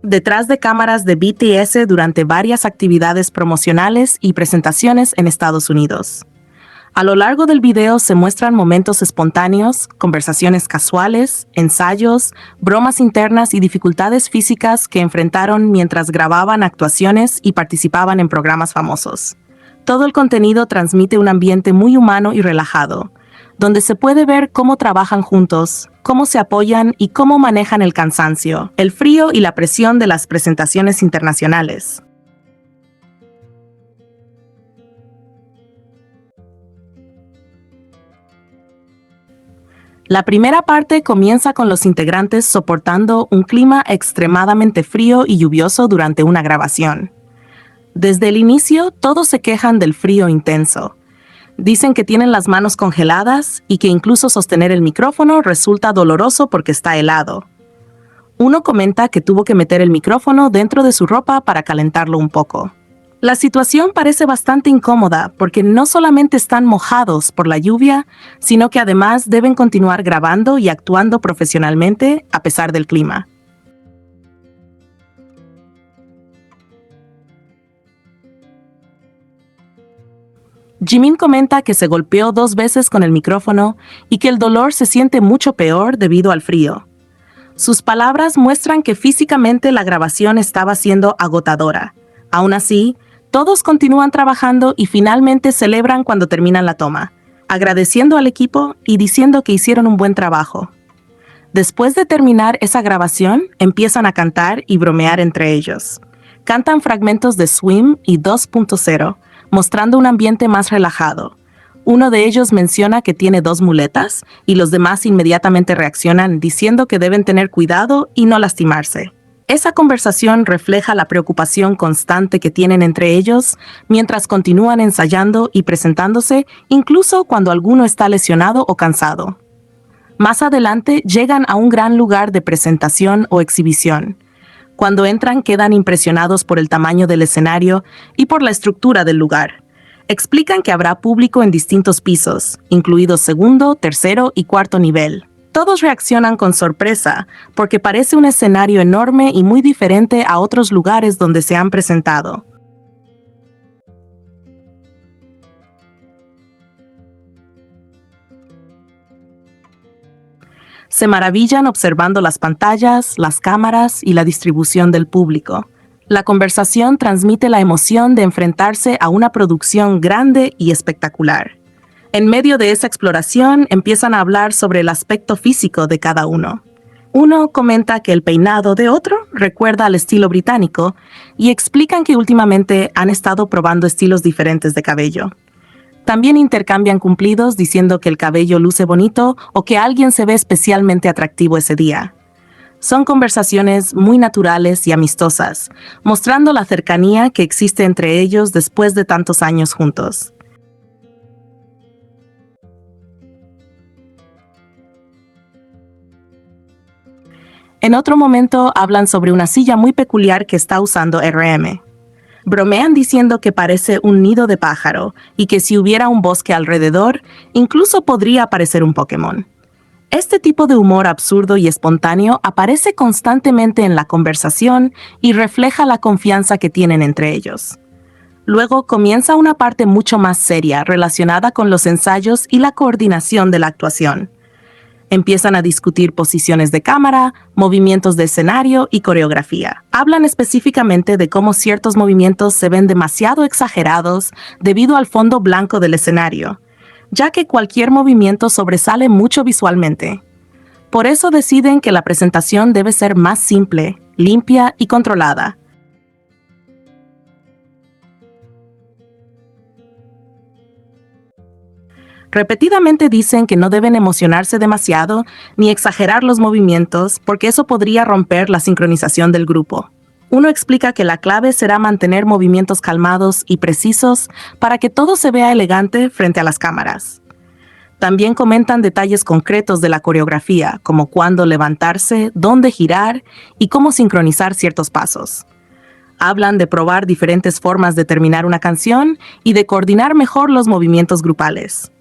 detrás de cámaras de BTS durante varias actividades promocionales y presentaciones en Estados Unidos. A lo largo del video se muestran momentos espontáneos, conversaciones casuales, ensayos, bromas internas y dificultades físicas que enfrentaron mientras grababan actuaciones y participaban en programas famosos. Todo el contenido transmite un ambiente muy humano y relajado, donde se puede ver cómo trabajan juntos, cómo se apoyan y cómo manejan el cansancio, el frío y la presión de las presentaciones internacionales. La primera parte comienza con los integrantes soportando un clima extremadamente frío y lluvioso durante una grabación. Desde el inicio, todos se quejan del frío intenso. Dicen que tienen las manos congeladas y que incluso sostener el micrófono resulta doloroso porque está helado. Uno comenta que tuvo que meter el micrófono dentro de su ropa para calentarlo un poco. La situación parece bastante incómoda porque no solamente están mojados por la lluvia, sino que además deben continuar grabando y actuando profesionalmente a pesar del clima. Jimin comenta que se golpeó 2 veces con el micrófono y que el dolor se siente mucho peor debido al frío. Sus palabras muestran que físicamente la grabación estaba siendo agotadora. Aún así, todos continúan trabajando y finalmente celebran cuando terminan la toma, agradeciendo al equipo y diciendo que hicieron un buen trabajo. Después de terminar esa grabación, empiezan a cantar y bromear entre ellos. Cantan fragmentos de Swim y 2.0, mostrando un ambiente más relajado. Uno de ellos menciona que tiene 2 muletas y los demás inmediatamente reaccionan diciendo que deben tener cuidado y no lastimarse. Esa conversación refleja la preocupación constante que tienen entre ellos mientras continúan ensayando y presentándose, incluso cuando alguno está lesionado o cansado. Más adelante llegan a un gran lugar de presentación o exhibición. Cuando entran quedan impresionados por el tamaño del escenario y por la estructura del lugar. Explican que habrá público en distintos pisos, incluidos segundo, tercero y cuarto nivel. Todos reaccionan con sorpresa, porque parece un escenario enorme y muy diferente a otros lugares donde se han presentado. Se maravillan observando las pantallas, las cámaras y la distribución del público. La conversación transmite la emoción de enfrentarse a una producción grande y espectacular. En medio de esa exploración empiezan a hablar sobre el aspecto físico de cada uno. Uno comenta que el peinado de otro recuerda al estilo británico y explican que últimamente han estado probando estilos diferentes de cabello. También intercambian cumplidos diciendo que el cabello luce bonito o que alguien se ve especialmente atractivo ese día. Son conversaciones muy naturales y amistosas, mostrando la cercanía que existe entre ellos después de tantos años juntos. En otro momento hablan sobre una silla muy peculiar que está usando RM. Bromean diciendo que parece un nido de pájaro y que si hubiera un bosque alrededor, incluso podría aparecer un Pokémon. Este tipo de humor absurdo y espontáneo aparece constantemente en la conversación y refleja la confianza que tienen entre ellos. Luego comienza una parte mucho más seria relacionada con los ensayos y la coordinación de la actuación. Empiezan a discutir posiciones de cámara, movimientos de escenario y coreografía. Hablan específicamente de cómo ciertos movimientos se ven demasiado exagerados debido al fondo blanco del escenario, ya que cualquier movimiento sobresale mucho visualmente. Por eso deciden que la presentación debe ser más simple, limpia y controlada. Repetidamente dicen que no deben emocionarse demasiado ni exagerar los movimientos porque eso podría romper la sincronización del grupo. Uno explica que la clave será mantener movimientos calmados y precisos para que todo se vea elegante frente a las cámaras. También comentan detalles concretos de la coreografía, como cuándo levantarse, dónde girar y cómo sincronizar ciertos pasos. Hablan de probar diferentes formas de terminar una canción y de coordinar mejor los movimientos grupales.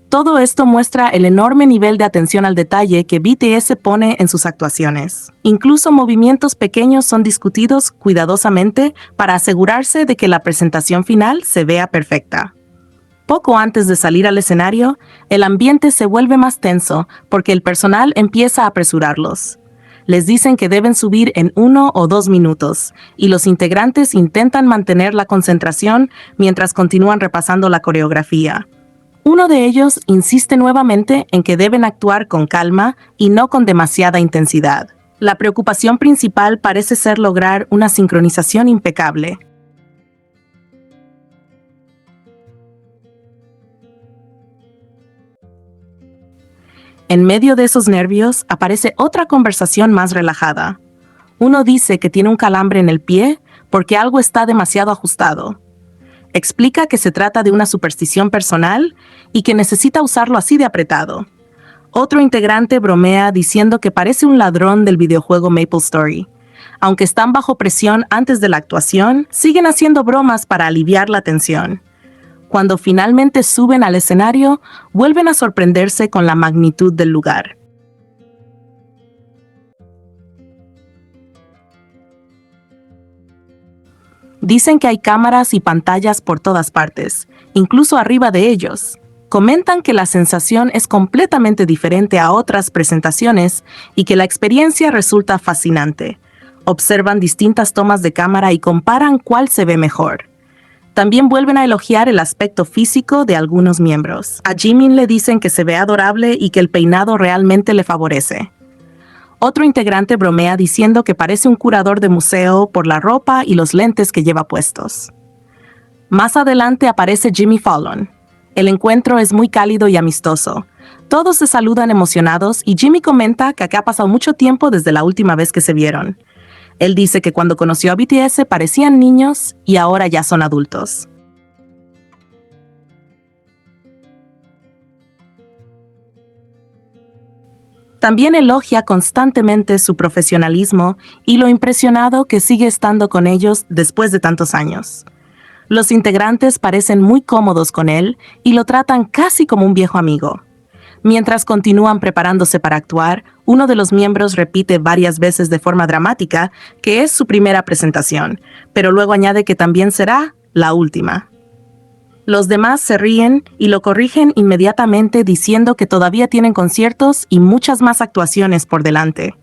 Todo esto muestra el enorme nivel de atención al detalle que BTS pone en sus actuaciones. Incluso movimientos pequeños son discutidos cuidadosamente para asegurarse de que la presentación final se vea perfecta. Poco antes de salir al escenario, el ambiente se vuelve más tenso porque el personal empieza a apresurarlos. Les dicen que deben subir en 1 o 2 minutos, y los integrantes intentan mantener la concentración mientras continúan repasando la coreografía. Uno de ellos insiste nuevamente en que deben actuar con calma y no con demasiada intensidad. La preocupación principal parece ser lograr una sincronización impecable. En medio de esos nervios aparece otra conversación más relajada. Uno dice que tiene un calambre en el pie porque algo está demasiado ajustado. Explica que se trata de una superstición personal y que necesita usarlo así de apretado. Otro integrante bromea diciendo que parece un ladrón del videojuego MapleStory. Aunque están bajo presión antes de la actuación, siguen haciendo bromas para aliviar la tensión. Cuando finalmente suben al escenario, vuelven a sorprenderse con la magnitud del lugar. Dicen que hay cámaras y pantallas por todas partes, incluso arriba de ellos. Comentan que la sensación es completamente diferente a otras presentaciones y que la experiencia resulta fascinante. Observan distintas tomas de cámara y comparan cuál se ve mejor. También vuelven a elogiar el aspecto físico de algunos miembros. A Jimin le dicen que se ve adorable y que el peinado realmente le favorece. Otro integrante bromea diciendo que parece un curador de museo por la ropa y los lentes que lleva puestos. Más adelante aparece Jimmy Fallon. El encuentro es muy cálido y amistoso. Todos se saludan emocionados y Jimmy comenta que acá ha pasado mucho tiempo desde la última vez que se vieron. Él dice que cuando conoció a BTS parecían niños y ahora ya son adultos. También elogia constantemente su profesionalismo y lo impresionado que sigue estando con ellos después de tantos años. Los integrantes parecen muy cómodos con él y lo tratan casi como un viejo amigo. Mientras continúan preparándose para actuar, uno de los miembros repite varias veces de forma dramática que es su primera presentación, pero luego añade que también será la última. Los demás se ríen y lo corrigen inmediatamente diciendo que todavía tienen conciertos y muchas más actuaciones por delante.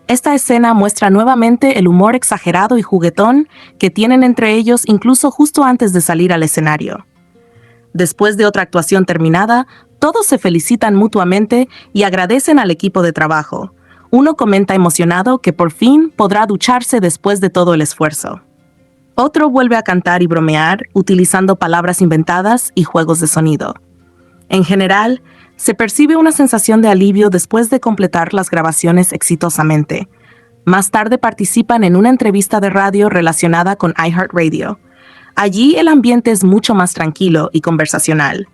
Esta escena muestra nuevamente el humor exagerado y juguetón que tienen entre ellos incluso justo antes de salir al escenario. Después de otra actuación terminada, todos se felicitan mutuamente y agradecen al equipo de trabajo. Uno comenta emocionado que por fin podrá ducharse después de todo el esfuerzo. Otro vuelve a cantar y bromear utilizando palabras inventadas y juegos de sonido. En general, se percibe una sensación de alivio después de completar las grabaciones exitosamente. Más tarde participan en una entrevista de radio relacionada con iHeartRadio. Allí el ambiente es mucho más tranquilo y conversacional.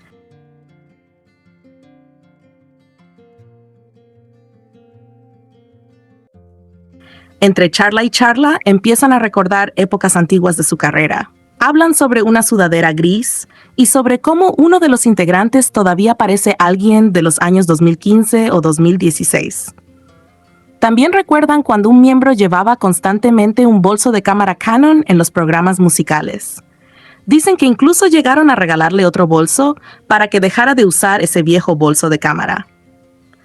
Entre charla y charla empiezan a recordar épocas antiguas de su carrera. Hablan sobre una sudadera gris y sobre cómo uno de los integrantes todavía parece alguien de los años 2015 o 2016. También recuerdan cuando un miembro llevaba constantemente un bolso de cámara Canon en los programas musicales. Dicen que incluso llegaron a regalarle otro bolso para que dejara de usar ese viejo bolso de cámara.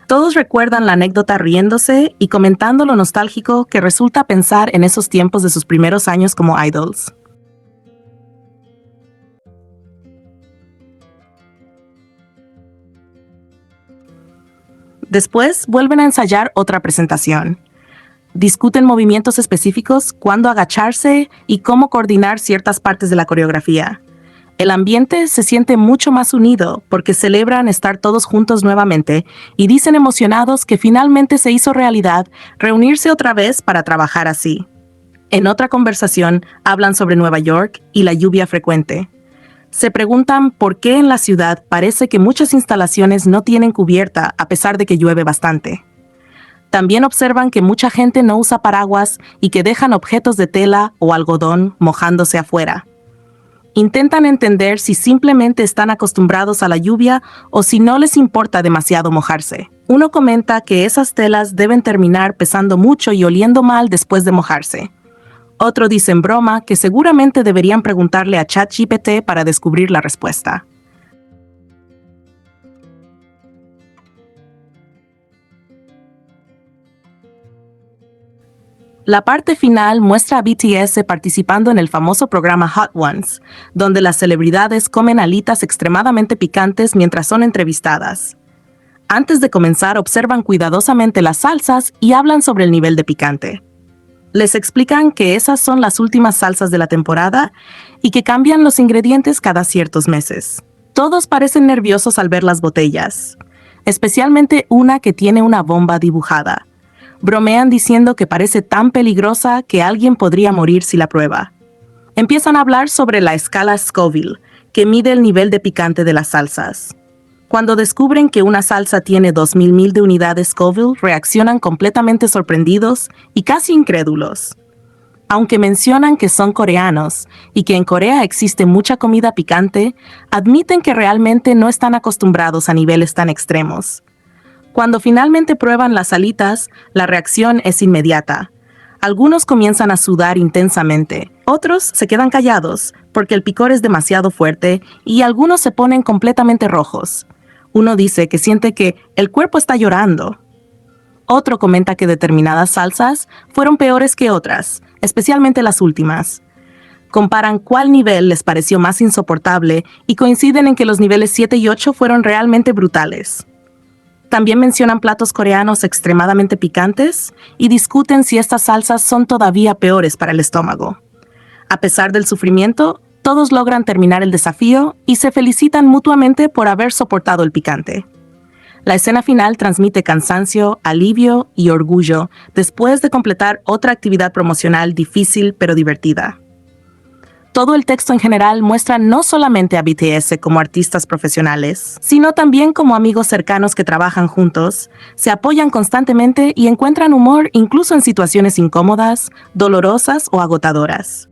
Todos recuerdan la anécdota riéndose y comentando lo nostálgico que resulta pensar en esos tiempos de sus primeros años como idols. Después vuelven a ensayar otra presentación. Discuten movimientos específicos, cuándo agacharse y cómo coordinar ciertas partes de la coreografía. El ambiente se siente mucho más unido porque celebran estar todos juntos nuevamente y dicen emocionados que finalmente se hizo realidad reunirse otra vez para trabajar así. En otra conversación hablan sobre Nueva York y la lluvia frecuente. Se preguntan por qué en la ciudad parece que muchas instalaciones no tienen cubierta a pesar de que llueve bastante. También observan que mucha gente no usa paraguas y que dejan objetos de tela o algodón mojándose afuera. Intentan entender si simplemente están acostumbrados a la lluvia o si no les importa demasiado mojarse. Uno comenta que esas telas deben terminar pesando mucho y oliendo mal después de mojarse. Otro dice en broma que seguramente deberían preguntarle a ChatGPT para descubrir la respuesta. La parte final muestra a BTS participando en el famoso programa Hot Ones, donde las celebridades comen alitas extremadamente picantes mientras son entrevistadas. Antes de comenzar, observan cuidadosamente las salsas y hablan sobre el nivel de picante. Les explican que esas son las últimas salsas de la temporada y que cambian los ingredientes cada ciertos meses. Todos parecen nerviosos al ver las botellas, especialmente una que tiene una bomba dibujada. Bromean diciendo que parece tan peligrosa que alguien podría morir si la prueba. Empiezan a hablar sobre la escala Scoville, que mide el nivel de picante de las salsas. Cuando descubren que una salsa tiene 2000 de unidades Scoville, reaccionan completamente sorprendidos y casi incrédulos. Aunque mencionan que son coreanos y que en Corea existe mucha comida picante, admiten que realmente no están acostumbrados a niveles tan extremos. Cuando finalmente prueban las alitas, la reacción es inmediata. Algunos comienzan a sudar intensamente, otros se quedan callados porque el picor es demasiado fuerte y algunos se ponen completamente rojos. Uno dice que siente que el cuerpo está llorando. Otro comenta que determinadas salsas fueron peores que otras, especialmente las últimas. Comparan cuál nivel les pareció más insoportable y coinciden en que los niveles 7 y 8 fueron realmente brutales. También mencionan platos coreanos extremadamente picantes y discuten si estas salsas son todavía peores para el estómago. A pesar del sufrimiento, todos logran terminar el desafío y se felicitan mutuamente por haber soportado el picante. La escena final transmite cansancio, alivio y orgullo después de completar otra actividad promocional difícil pero divertida. Todo el texto en general muestra no solamente a BTS como artistas profesionales, sino también como amigos cercanos que trabajan juntos, se apoyan constantemente y encuentran humor incluso en situaciones incómodas, dolorosas o agotadoras.